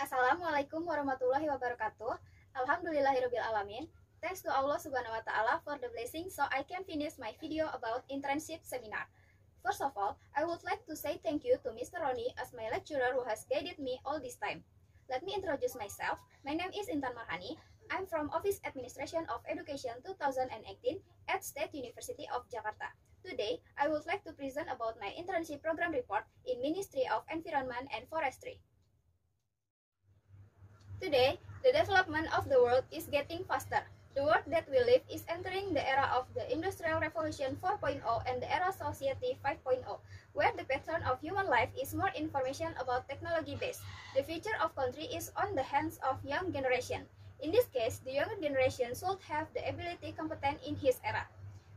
Assalamualaikum warahmatullahi wabarakatuh. Alhamdulillahirabbil alamin. Thanks to Allah Subhanahu wa taala for the blessing so I can finish my video about internship seminar. First of all, I would like to say thank you to Mr. Roni as my lecturer who has guided me all this time. Let me introduce myself. My name is Intan Marhani. I'm from Office Administration of Education 2018 at State University of Jakarta. Today, I would like to present about my internship program report in Ministry of Environment and Forestry. Today, the development of the world is getting faster. The world that we live is entering the era of the Industrial Revolution 4.0 and the era Society 5.0, where the pattern of human life is more information about technology based. The future of country is on the hands of young generation. In this case, the younger generation should have the ability competent in his era.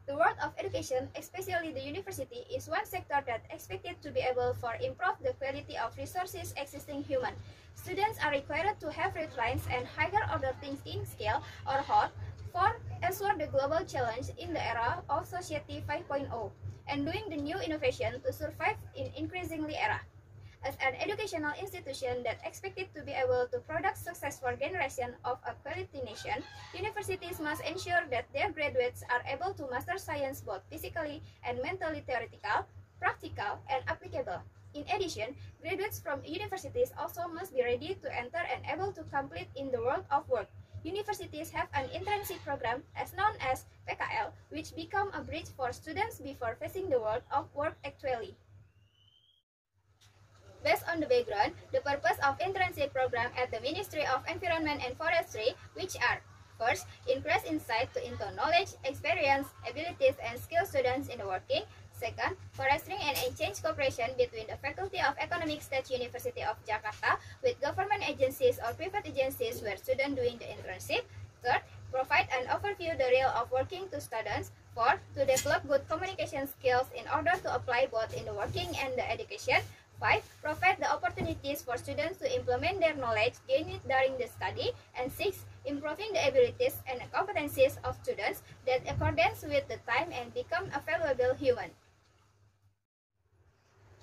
The world of education, especially the university, is one sector that expected to be able to improve the quality of resources existing human. Students are required to have red lines and higher order thinking skill or HOT for answer the global challenge in the era of Society 5.0 and doing the new innovation to survive in increasingly era. As an educational institution that expected to be able to produce successful generation of a quality nation, universities must ensure that their graduates are able to master science both physically and mentally theoretical, practical, and applicable. In addition, graduates from universities also must be ready to enter and able to complete in the world of work. Universities have an internship program as known as PKL, which become a bridge for students before facing the world of work actually. Based on the background, the purpose of internship program at the Ministry of Environment and Forestry, which are: first, increase insight into knowledge, experience, abilities, and skills students in the working. Second, fostering and exchange cooperation between the Faculty of Economics State University of Jakarta with government agencies or private agencies where students doing the internship. Third, provide an overview the real of working to students. Fourth, to develop good communication skills in order to apply both in the working and the education. 5. Provide the opportunities for students to implement their knowledge gained during the study. And 6. Improving the abilities and competencies of students that accordance with the time and become a valuable human.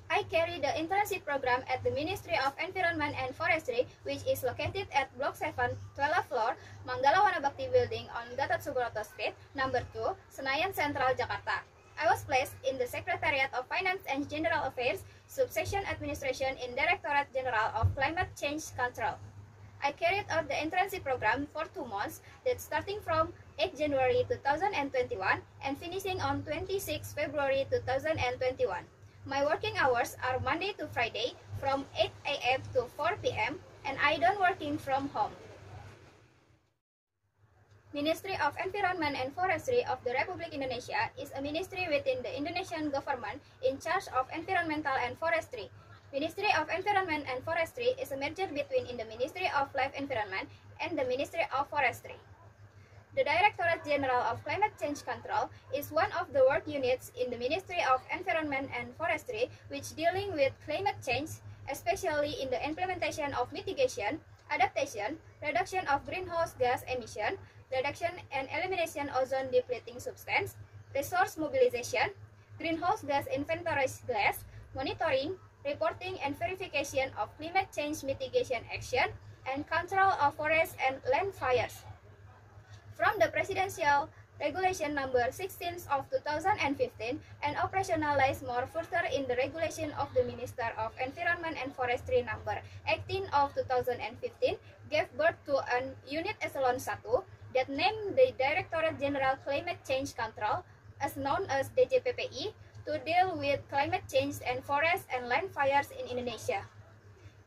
I carry the internship program at the Ministry of Environment and Forestry, which is located at Block 7, 12th floor, Manggala Wanabakti Building on Gatot Subroto Street, number 2, Senayan Central, Jakarta. I was placed in the Secretariat of Finance and General Affairs, Subsection Administration in Directorate General of Climate Change Control. I carried out the internship program for 2 months, that starting from 8 January 2021 and finishing on 26 February 2021. My working hours are Monday to Friday from 8 a.m. to 4 p.m. and I don't working from home. Ministry of Environment and Forestry of the Republic Indonesia is a ministry within the Indonesian government in charge of environmental and forestry. Ministry of Environment and Forestry is a merger between the Ministry of Life Environment and the Ministry of Forestry. The Directorate General of Climate Change Control is one of the work units in the Ministry of Environment and Forestry which dealing with climate change, especially in the implementation of mitigation, adaptation, reduction of greenhouse gas emission, reduction and elimination ozone depleting substance, resource mobilization, greenhouse gas inventory glass, monitoring, reporting and verification of climate change mitigation action, and control of forest and land fires. From the Presidential Regulation Number 16 of 2015 and operationalized more further in the Regulation of the Minister of Environment and Forestry Number 18 of 2015, gave birth to an Unit Eselon 1 that named the Directorate General Climate Change Control, as known as DJPPI, to deal with climate change and forest and land fires in Indonesia.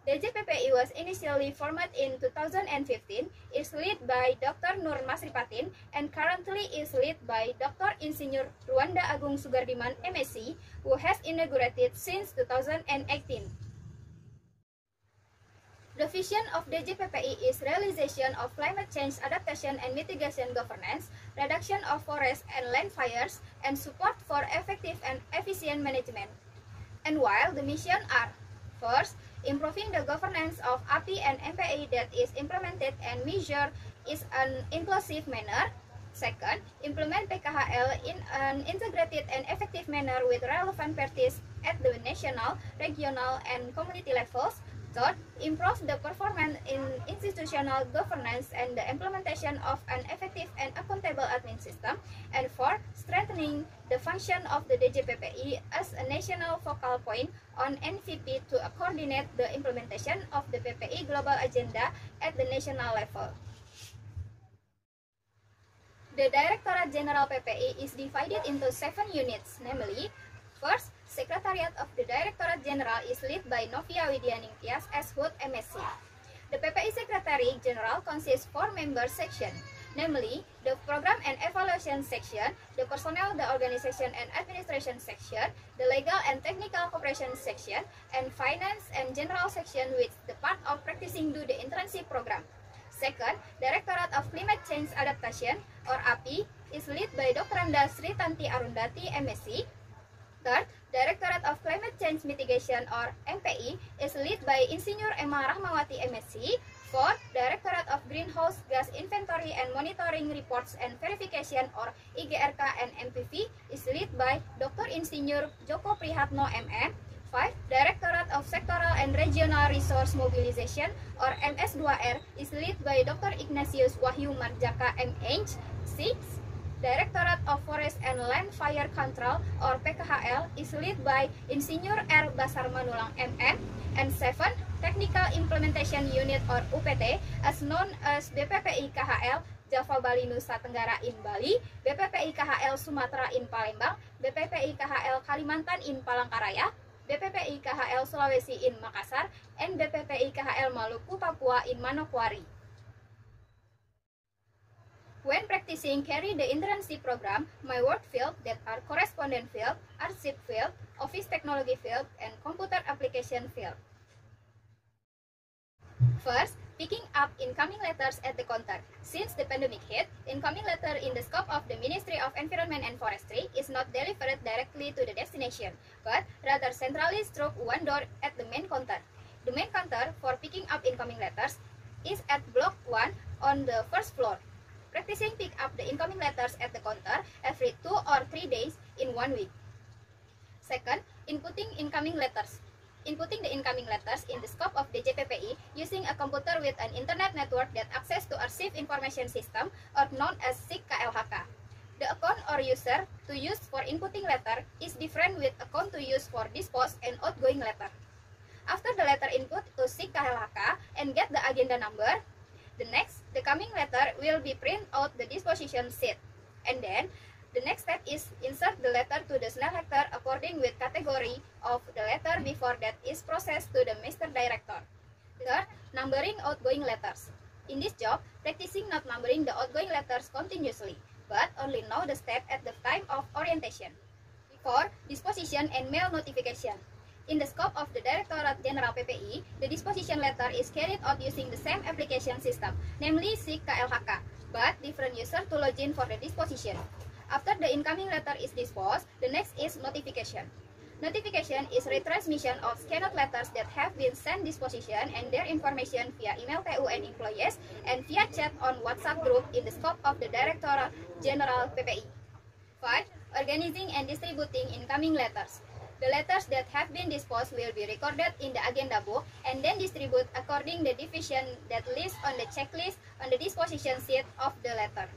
DJPPI was initially formed in 2015, is led by Dr. Nur Masripatin, and currently is led by Dr. Insinyur Ruanda Agung Sugardiman, MSc, who has inaugurated since 2018. The vision of DJPPI is realization of climate change adaptation and mitigation governance, reduction of forest and land fires, and support for effective and efficient management. And while the mission are: first, improving the governance of API and MPI that is implemented and measured in an inclusive manner. Second, implement PKHL in an integrated and effective manner with relevant parties at the national, regional, and community levels. Third, improve the performance in institutional governance and the implementation of an effective and accountable admin system. And fourth, strengthening the function of the DJPPI as a national focal point on NVP to coordinate the implementation of the PPI global agenda at the national level. The Directorate General PPI is divided into 7 units, namely, first, Secretariat of the Directorate General is led by Novia Widyaningtyas as HUD MSc. The PPI Secretary General consists 4-member section, namely the Program and Evaluation section, the Personnel, the Organization and Administration section, the Legal and Technical Cooperation section, and Finance and General section, with the part of practicing do the internship program. Second, Directorate of Climate Change Adaptation, or API, is led by Dr. Anda Sritanti Arundati, MSc. Third, Directorate of Climate Change Mitigation, or MPI, is led by Insinyur Emma Rahmawati, MSc. Fourth, Directorate of Greenhouse Gas Inventory and Monitoring Reports and Verification, or IGRK and MPV, is led by Dr. Insinyur Joko Prihatno, MM. 5. Directorate of Sectoral and Regional Resource Mobilization, or MS2R, is led by Dr. Ignatius Wahyu Marjaka, MH. 6. Directorate of Forest and Land Fire Control, or PKHL, is led by Insinyur R. Basar Manulang, MM. And 7. Technical Implementation Unit, or UPT, as known as BPPI KHL Java Bali Nusa Tenggara in Bali, BPPI KHL Sumatera in Palembang, BPPI KHL Kalimantan in Palangkaraya, BPPI KHL Sulawesi in Makassar, and BPPI KHL Maluku Papua in Manokwari. When practicing carry the internship program, my work field that are correspondent field, archive field, office technology field, and computer application field. First, picking up incoming letters at the counter. Since the pandemic hit, incoming letter in the scope of the Ministry of Environment and Forestry is not delivered directly to the destination, but rather centrally through one door at the main counter. The main counter for picking up incoming letters is at Block 1 on the first floor. Practicing pick up the incoming letters at the counter every 2 or 3 days in 1 week. Second, inputting incoming letters. Inputting the incoming letters in the scope of the JPPI using a computer with an internet network that access to Archive Information System, or known as SIG KLHK. The account or user to use for inputting letter is different with account to use for dispose and outgoing letter. After the letter input to SIG KLHK and get the agenda number, the coming letter will be print out the disposition sheet, and then the next step is insert the letter to the Snellhector according with category of the letter before that is processed to the Master Director. Third, numbering outgoing letters. In this job, practicing not numbering the outgoing letters continuously, but only know the step at the time of orientation. 4. Disposition and mail notification. In the scope of the Directorate General PPI, the disposition letter is carried out using the same application system, namely SIG KLHK, but different user to log in for the disposition. After the incoming letter is disposed, the next is notification. Notification is retransmission of scanned letters that have been sent disposition and their information via email TU and employees and via chat on WhatsApp group in the scope of the Directorate General PPI. 5. Organizing and distributing incoming letters. The letters that have been disposed will be recorded in the agenda book and then distributed according the division that lists on the checklist on the disposition sheet of the letter.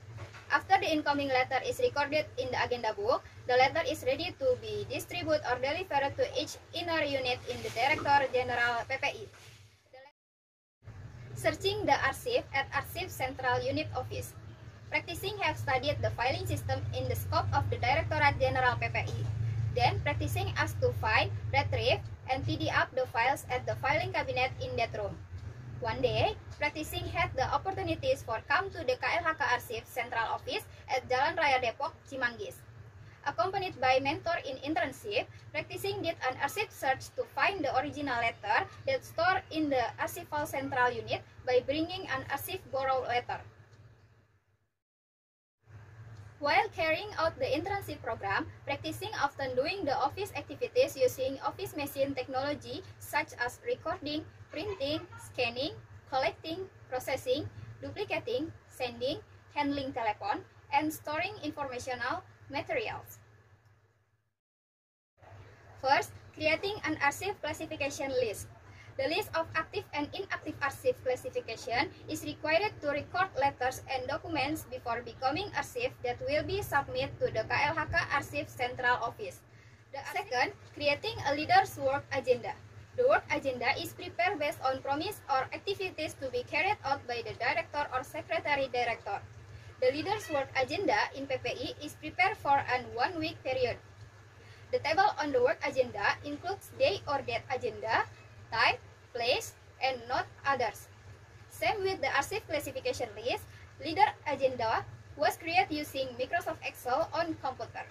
After the incoming letter is recorded in the agenda book, the letter is ready to be distributed or delivered to each inner unit in the Director General PPI. Searching the archive at Archive Central Unit Office. Practicing have studied the filing system in the scope of the Directorate General PPI. Then practicing asked to find, retrieve, and tidy up the files at the filing cabinet in that room. One day, practicing had the opportunities for come to the KLHK Archive Central Office at Jalan Raya Depok, Cimanggis. Accompanied by mentor in internship, practicing did an archive search to find the original letter that stored in the Archival Central Unit by bringing an archive borrowed letter. While carrying out the internship program, practicing often doing the office activities using office machine technology such as recording, printing, scanning, collecting, processing, duplicating, sending, handling telephone, and storing informational materials. First, creating an archive classification list. The list of active and inactive archive classification is required to record letters and documents before becoming archive that will be submitted to the KLHK Archive Central Office. The second, creating a leader's work agenda. The work agenda is prepared based on promise or activities to be carried out by the director or secretary director. The leader's work agenda in PPI is prepared for an 1 week period. The table on the work agenda includes day or date agenda, time, place, and not others. Same with the archive classification list, leader agenda was created using Microsoft Excel on computer.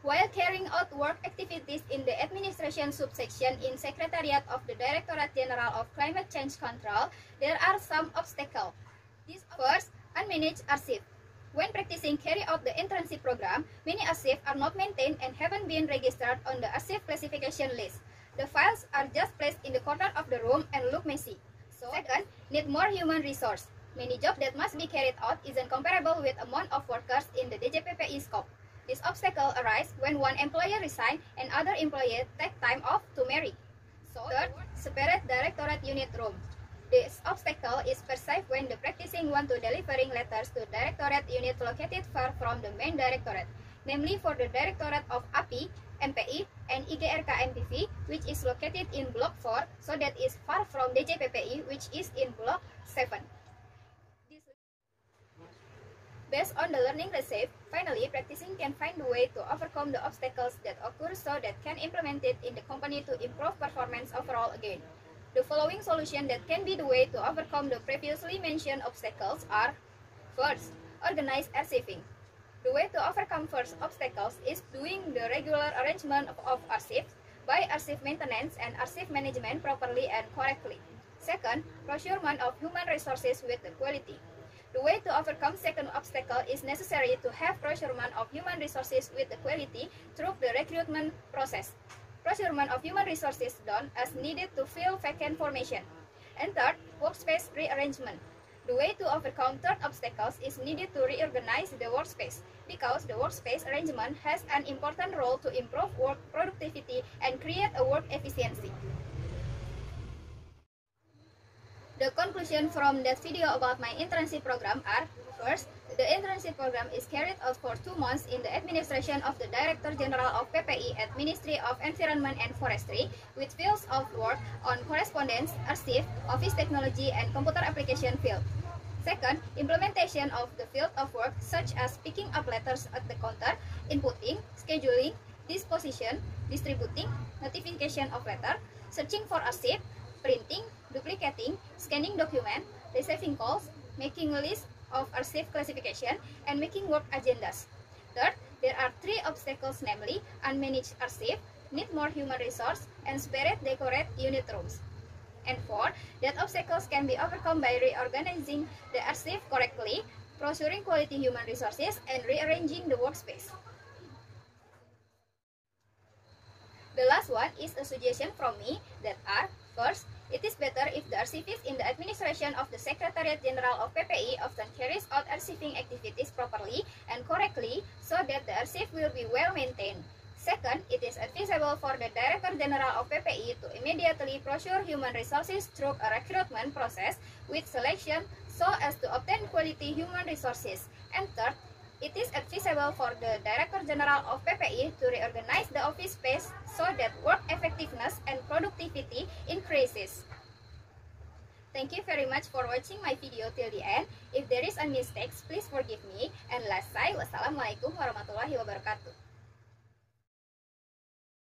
While carrying out work activities in the administration subsection in Secretariat of the Directorate General of Climate Change Control, there are some obstacles. First, unmanaged archive. When practicing carry out the internship program, many archives are not maintained and haven't been registered on the archive classification list. The files are just placed in the corner of the room and look messy. Second, need more human resource. Many jobs that must be carried out isn't comparable with amount of workers in the DJPPI scope. This obstacle arises when one employer resigns and other employees take time off to marry. Third, separate directorate unit room. This obstacle is perceived when the practicing want to delivering letters to directorate unit located far from the main directorate, namely for the directorate of API, MPI, and IGRK MPV, which is located in Block 4, so that is far from DJPPI, which is in Block 7. Based on the learning received, finally, practicing can find a way to overcome the obstacles that occur so that can implement it in the company to improve performance overall again. The following solutions that can be the way to overcome the previously mentioned obstacles are: first, organize archiving. The way to overcome first obstacles is doing the regular arrangement of archives by archive maintenance and archive management properly and correctly. Second, procurement of human resources with the quality. The way to overcome second obstacle is necessary to have procurement of human resources with the quality through the recruitment process. Procurement of human resources done as needed to fill vacant formation. And third, workspace rearrangement. The way to overcome third obstacles is needed to reorganize the workspace, because the workspace arrangement has an important role to improve work productivity and create a work efficiency. The conclusion from that video about my internship program are: first, the internship program is carried out for 2 months in the administration of the Director General of PPI at Ministry of Environment and Forestry, with fields of work on correspondence, archive, office technology, and computer application field. Second, implementation of the field of work such as picking up letters at the counter, inputting, scheduling, disposition, distributing, notification of letter, searching for archive, printing, duplicating, scanning document, receiving calls, making a list of archive classification, and making work agendas. Third, there are 3 obstacles, namely unmanaged archive, need more human resource, and separate decorate unit rooms. And fourth, that obstacles can be overcome by reorganizing the archive correctly, procuring quality human resources, and rearranging the workspace. The last one is a suggestion from me that are: first, it is better if the archivist in the administration of the Secretariat General of PPI often carries out archiving activities properly and correctly so that the archive will be well maintained. Second, it is advisable for the Director General of PPI to immediately procure human resources through a recruitment process with selection so as to obtain quality human resources. And third, it is advisable for the Director General of PPI to reorganize the office space so that work effectiveness and productivity increases. Thank you very much for watching my video till the end. If there is any mistakes, please forgive me. And last say, wassalamualaikum warahmatullahi wabarakatuh.